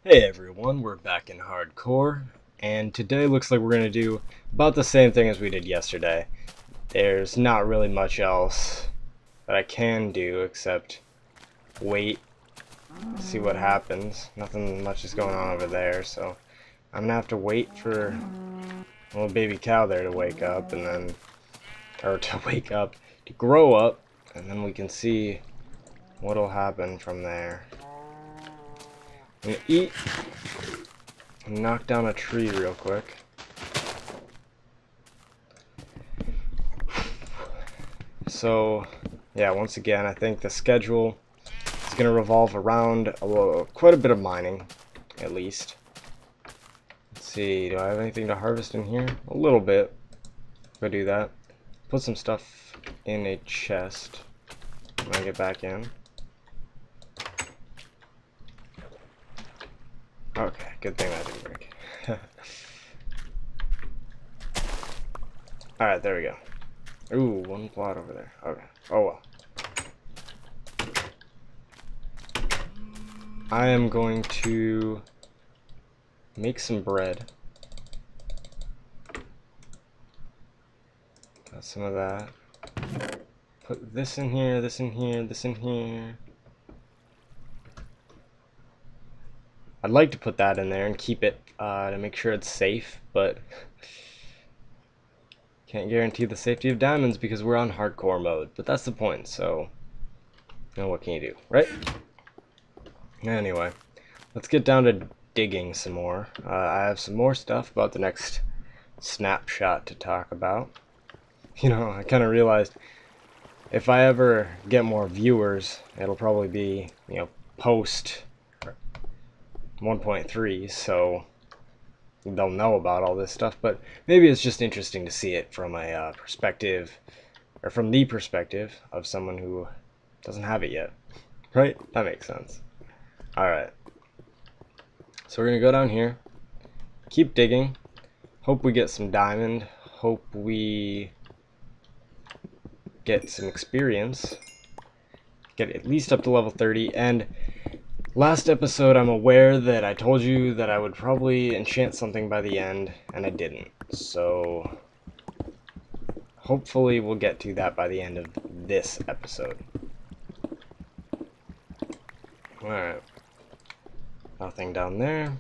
Hey everyone, we're back in hardcore, and today looks like we're going to do about the same thing as we did yesterday. There's not really much else that I can do except wait, see what happens. Nothing much is going on over there, so I'm going to have to wait for little baby cow there to wake up, and then, to grow up, and then we can see what'll happen from there. I'm going to eat. Knock down a tree real quick. So, yeah, once again, I think the schedule is going to revolve around quite a bit of mining, at least. Let's see, do I have anything to harvest in here? A little bit. Go do that. Put some stuff in a chest when I get back in. Okay, good thing that didn't break. Alright, there we go. Ooh, one plot over there. Okay. Oh well. I am going to make some bread. Got some of that. Put this in here, this in here, this in here. I'd like to put that in there and keep it to make sure it's safe, but can't guarantee the safety of diamonds because we're on hardcore mode. But that's the point, so you know, what can you do, right? Anyway, let's get down to digging some more. I have some more stuff about the next snapshot to talk about. You know, I kind of realized if I ever get more viewers, it'll probably be, you know, post 1.3, so they'll know about all this stuff, but maybe it's just interesting to see it from a perspective, or from the perspective of someone who doesn't have it yet, right? That makes sense. Alright, so we're gonna go down here, keep digging, hope we get some diamond, hope we get some experience, get at least up to level 30, and last episode, I'm aware that I told you that I would probably enchant something by the end, and I didn't. So, hopefully we'll get to that by the end of this episode. Alright. Nothing down there.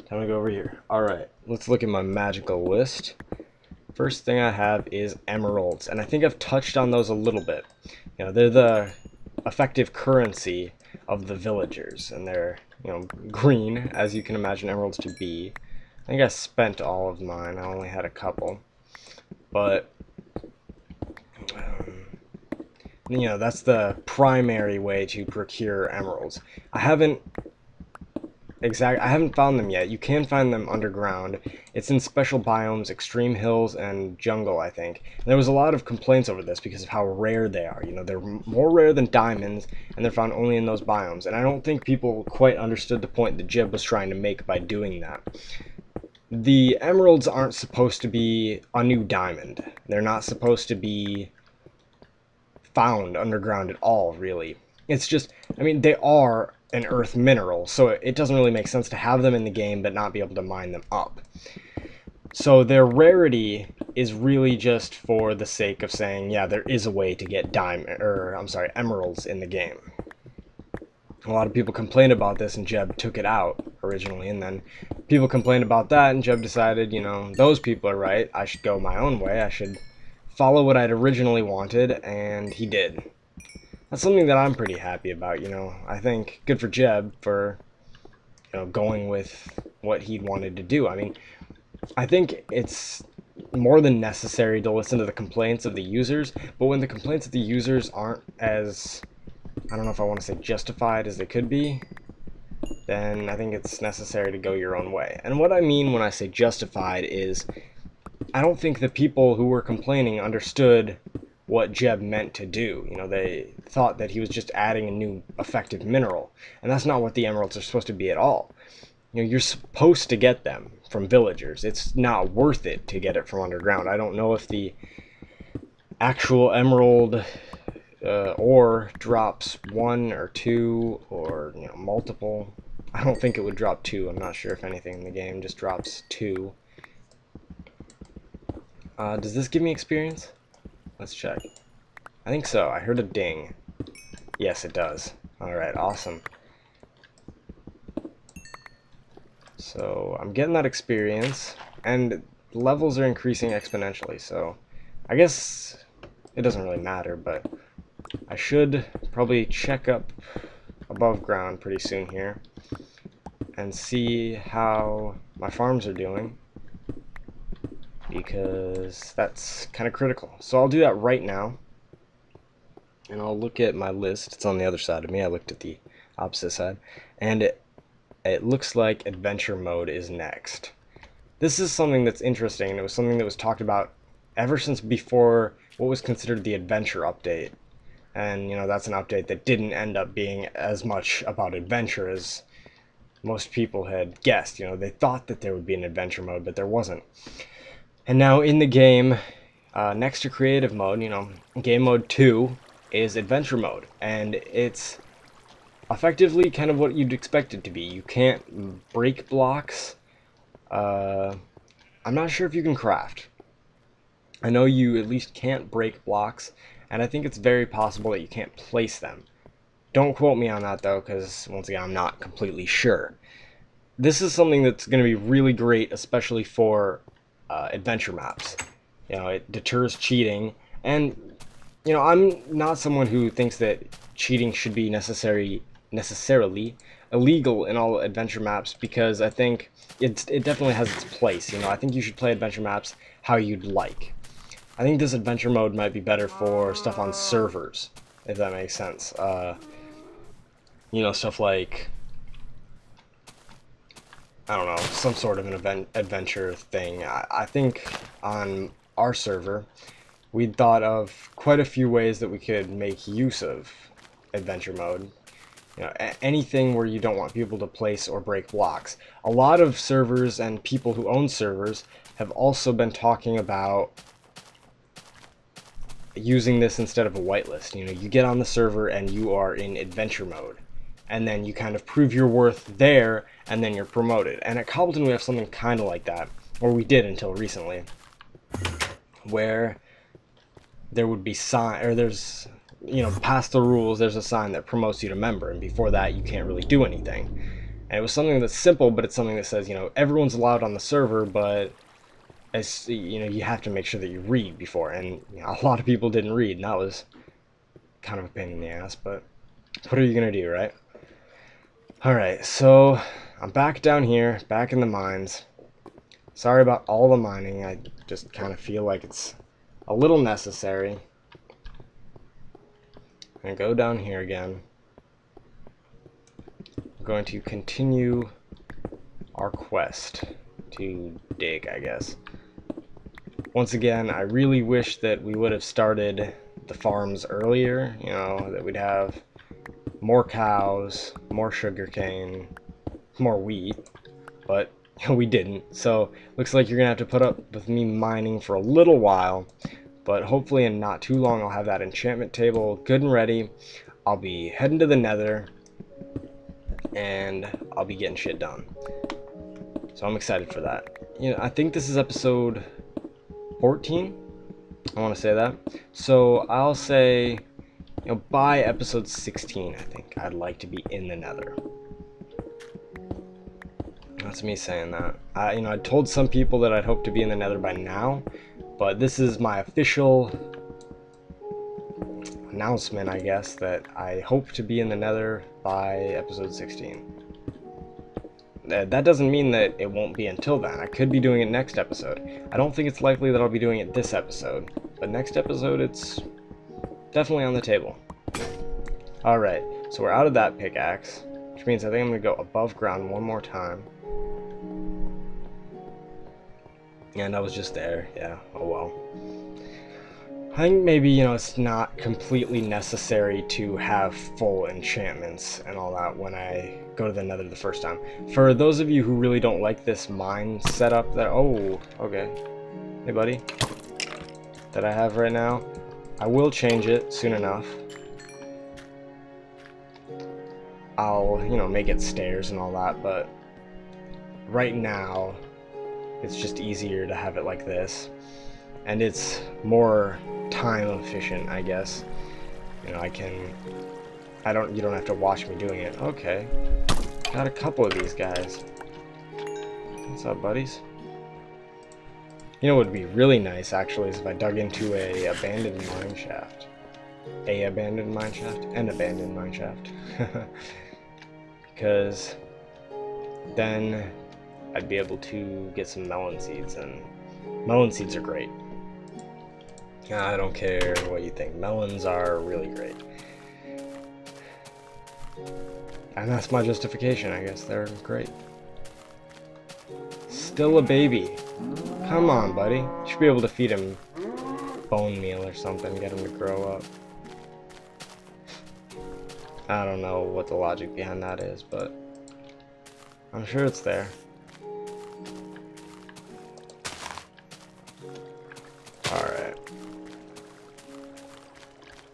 Time to go over here. Alright, let's look at my magical list. First thing I have is emeralds, and I think I've touched on those a little bit. You know, they're the effective currency of the villagers, and they're, you know, green, as you can imagine emeralds to be. I think I spent all of mine. I only had a couple, but you know, that's the primary way to procure emeralds. I haven't found them yet. You can find them underground. It's in special biomes, extreme hills, and jungle, I think. And there was a lot of complaints over this because of how rare they are. You know, they're more rare than diamonds, and they're found only in those biomes. And I don't think people quite understood the point that Jib was trying to make by doing that. The emeralds aren't supposed to be a new diamond. They're not supposed to be found underground at all, really. It's just, I mean, they are an earth mineral, so it doesn't really make sense to have them in the game but not be able to mine them up. So their rarity is really just for the sake of saying, yeah, there is a way to get emeralds in the game. A lot of people complained about this, and Jeb took it out originally, and then people complained about that, and Jeb decided, you know, those people are right, I should go my own way, I should follow what I'd originally wanted, and he did. That's something that I'm pretty happy about, you know. I think good for Jeb for, you know, going with what he wanted to do. I mean, I think it's more than necessary to listen to the complaints of the users, but when the complaints of the users aren't as, I don't know if I want to say justified as they could be, then I think it's necessary to go your own way. And what I mean when I say justified is, I don't think the people who were complaining understood what Jeb meant to do. You know, they thought that he was just adding a new effective mineral, and that's not what the emeralds are supposed to be at all. You know, you're supposed to get them from villagers. It's not worth it to get it from underground. I don't know if the actual emerald ore drops 1 or 2 or, you know, multiple. I don't think it would drop 2. I'm not sure if anything in the game just drops 2. Does this give me experience? Let's check. I think so. I heard a ding. Yes, it does. Alright, awesome. So, I'm getting that experience, and levels are increasing exponentially, so I guess it doesn't really matter, but I should probably check up above ground pretty soon here and see how my farms are doing, because that's kind of critical. So I'll do that right now, and I'll look at my list. It's on the other side of me. I looked at the opposite side, and it looks like adventure mode is next. This is something that's interesting, and it was something that was talked about ever since before what was considered the adventure update. And, you know, that's an update that didn't end up being as much about adventure as most people had guessed. You know, they thought that there would be an adventure mode, but there wasn't. And now in the game, next to creative mode, you know, game mode 2 is adventure mode. And it's effectively kind of what you'd expect it to be. You can't break blocks. I'm not sure if you can craft. I know you at least can't break blocks, and I think it's very possible that you can't place them. Don't quote me on that though, because once again I'm not completely sure. This is something that's going to be really great, especially for adventure maps. You know, it deters cheating, and you know, I'm not someone who thinks that cheating should be necessarily illegal in all adventure maps, because I think it definitely has its place. You know, I think you should play adventure maps how you'd like. I think this adventure mode might be better for stuff on servers, if that makes sense. You know, stuff like, I don't know, some sort of an adventure thing. I think on our server, we'd thought of quite a few ways that we could make use of adventure mode. You know, anything where you don't want people to place or break blocks. A lot of servers and people who own servers have also been talking about using this instead of a whitelist. You know, you get on the server and you are in adventure mode, and then you kind of prove your worth there, and then you're promoted. And at Cobbleton we have something kind of like that, or we did until recently, where there would be there's, you know, past the rules, there's a sign that promotes you to member, and before that you can't really do anything. And it was something that's simple, but it's something that says, you know, everyone's allowed on the server, but as you know, you have to make sure that you read before. And you know, a lot of people didn't read, and that was kind of a pain in the ass, but what are you gonna do, right? Alright, so I'm back down here, back in the mines. Sorry about all the mining, I just kind of feel like it's a little necessary. I'm going to go down here again. I'm going to continue our quest to dig, I guess. Once again, I really wish that we would have started the farms earlier, you know, that we'd have more cows, more sugarcane, more wheat, but we didn't. So looks like you're gonna have to put up with me mining for a little while, but hopefully in not too long I'll have that enchantment table good and ready. I'll be heading to the nether, and I'll be getting shit done. So I'm excited for that. You know, I think this is episode 14. I want to say that. So I'll say, you know, by episode 16, I think I'd like to be in the nether. That's me saying that. You know, I told some people that I'd hope to be in the nether by now, but this is my official announcement, I guess, that I hope to be in the nether by episode 16. That doesn't mean that it won't be until then. I could be doing it next episode. I don't think it's likely that I'll be doing it this episode, but next episode it's definitely on the table. Alright, so we're out of that pickaxe, which means I think I'm going to go above ground one more time. And I was just there, yeah, oh well. I think maybe, you know, it's not completely necessary to have full enchantments and all that when I go to the nether the first time. For those of you who really don't like this mine setup that, oh, okay, hey buddy, that I have right now, I will change it soon enough. I'll, you know, make it stairs and all that, but right now it's just easier to have it like this, and it's more time efficient, I guess. You know, you don't have to watch me doing it. Okay, got a couple of these guys. What's up, buddies? You know what would be really nice, actually, is if I dug into a abandoned mine shaft. An abandoned mine shaft. Because then I'd be able to get some melon seeds, and melon seeds are great. I don't care what you think. Melons are really great. And that's my justification, I guess. They're great. Still a baby. Come on, buddy. You should be able to feed him bone meal or something, get him to grow up. I don't know what the logic behind that is, but I'm sure it's there. Alright.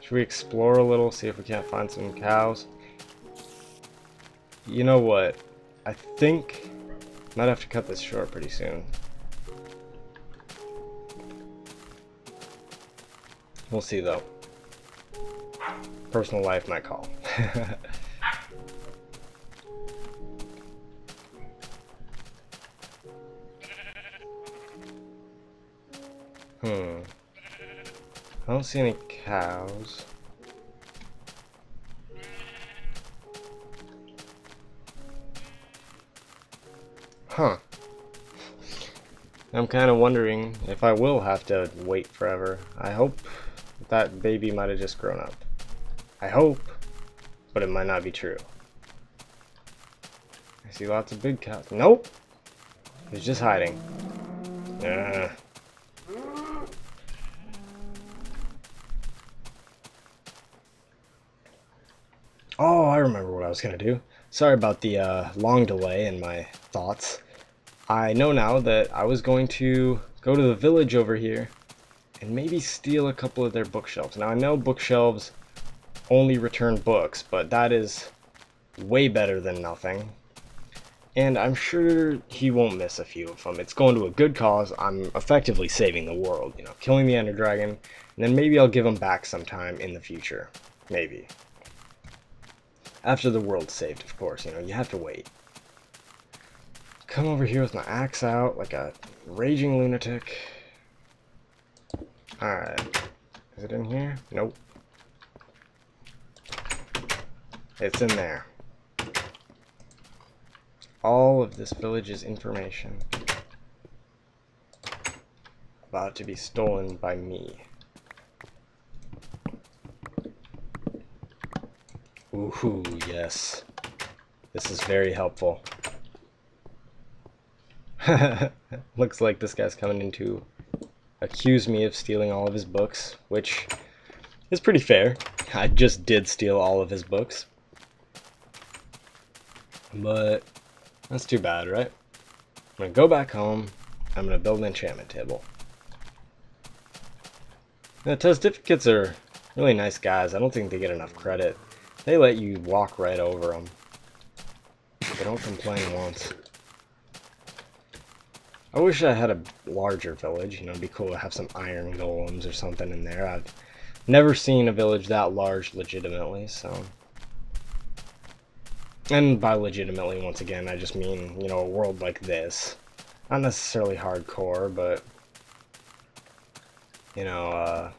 Should we explore a little, see if we can't find some cows? You know what? I think I might have to cut this short pretty soon. We'll see, though. Personal life might call. I don't see any cows. Huh. I'm kind of wondering if I will have to wait forever. I hope that baby might have just grown up. I hope, but it might not be true. I see lots of big cows. Nope! He's just hiding. Oh, I remember what I was gonna do. Sorry about the long delay in my thoughts. I know now that I was going to go to the village over here and maybe steal a couple of their bookshelves. Now, I know bookshelves only return books, but that is way better than nothing. And I'm sure he won't miss a few of them. It's going to a good cause. I'm effectively saving the world, you know, killing the Ender Dragon, and then maybe I'll give them back sometime in the future. Maybe. After the world's saved, of course, you know, you have to wait. Come over here with my axe out like a raging lunatic. Alright. Is it in here? Nope. It's in there. All of this village's information about to be stolen by me. Ooh, yes. This is very helpful. Looks like this guy's coming in to accuse me of stealing all of his books, which is pretty fair. I just did steal all of his books. But that's too bad, right? I'm gonna go back home. I'm gonna build an enchantment table. The Testificates are really nice guys. I don't think they get enough credit. They let you walk right over them. They don't complain once. I wish I had a larger village. You know, it'd be cool to have some iron golems or something in there. I've never seen a village that large legitimately, so... And by legitimately, once again, I just mean, you know, a world like this. Not necessarily hardcore, but... You know,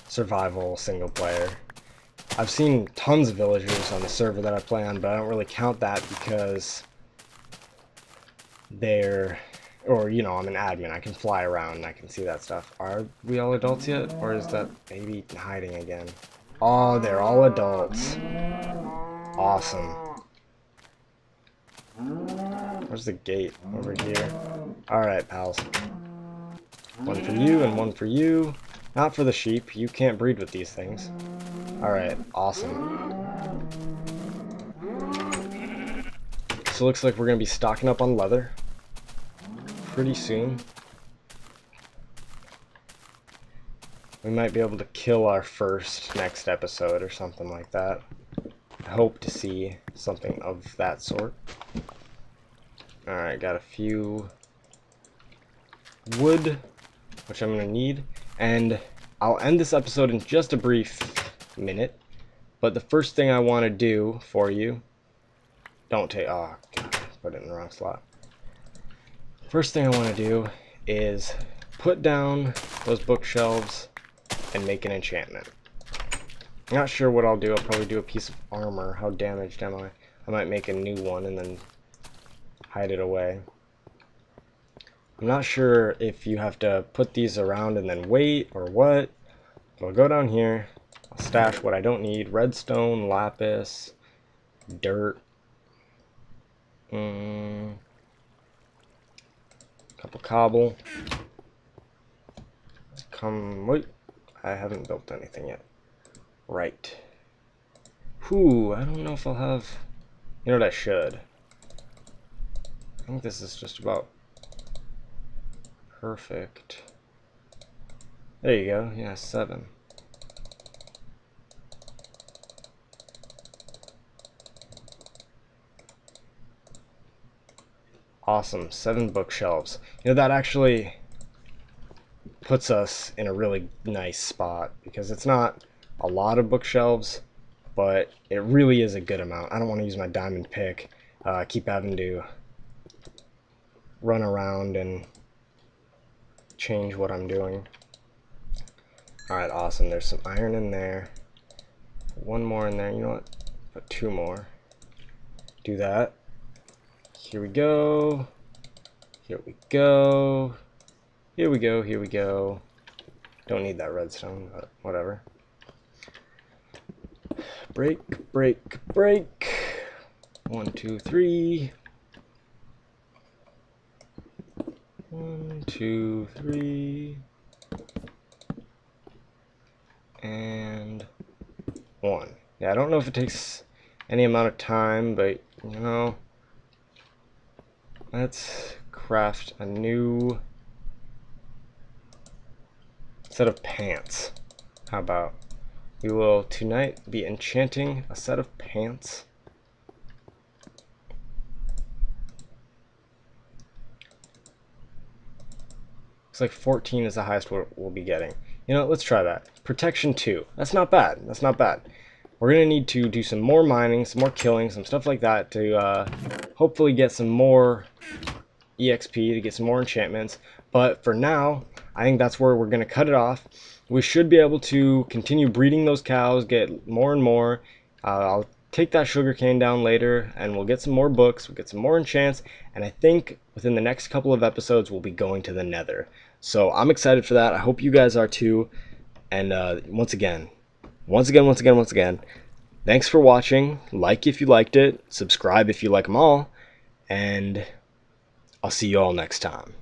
survival, single player. I've seen tons of villagers on the server that I play on, but I don't really count that because... they're... Or, you know, I'm an admin. I can fly around and I can see that stuff. Are we all adults yet? Or is that baby hiding again? Oh, they're all adults. Awesome. Where's the gate? Over here. Alright, pals. One for you and one for you. Not for the sheep. You can't breed with these things. Alright, awesome. So it looks like we're going to be stocking up on leather pretty soon. We might be able to kill our first next episode or something like that. I hope to see something of that sort. Alright, got a few wood, which I'm going to need, and I'll end this episode in just a brief minute, but the first thing I want to do for you, don't take, oh god, put it in the wrong slot. First thing I want to do is put down those bookshelves and make an enchantment. I'm not sure what I'll do. I'll probably do a piece of armor. How damaged am I? I might make a new one and then hide it away. I'm not sure if you have to put these around and then wait or what. But I'll go down here. I'll stash what I don't need. Redstone, lapis, dirt. Couple cobble. Wait. I haven't built anything yet. Right. Whew, I don't know if I'll have... You know what, I should. I think this is just about perfect. There you go, yeah, 7. Awesome, 7 bookshelves. You know, that actually puts us in a really nice spot because it's not a lot of bookshelves, but it really is a good amount. I don't want to use my diamond pick, keep having to run around and change what I'm doing. Alright, awesome. There's some iron in there. One more in there. You know what? Put 2 more. Do that. Here we go. Here we go. Here we go. Here we go. Don't need that redstone, but whatever. Break, break, break. 1, 2, 3. 1, 2, 3. And 1. Yeah, I don't know if it takes any amount of time, but you know, let's craft a new set of pants. How about we will tonight be enchanting a set of pants. Looks like 14 is the highest we'll be getting. You know, let's try that. Protection 2. That's not bad. That's not bad. We're going to need to do some more mining, some more killing, some stuff like that to hopefully get some more EXP, to get some more enchantments. But for now, I think that's where we're going to cut it off. We should be able to continue breeding those cows, get more and more. I'll take that sugarcane down later, and we'll get some more books, we'll get some more enchants, and I think within the next couple of episodes, we'll be going to the Nether. So I'm excited for that. I hope you guys are too. And once again, thanks for watching. Like if you liked it, subscribe if you like them all, and I'll see you all next time.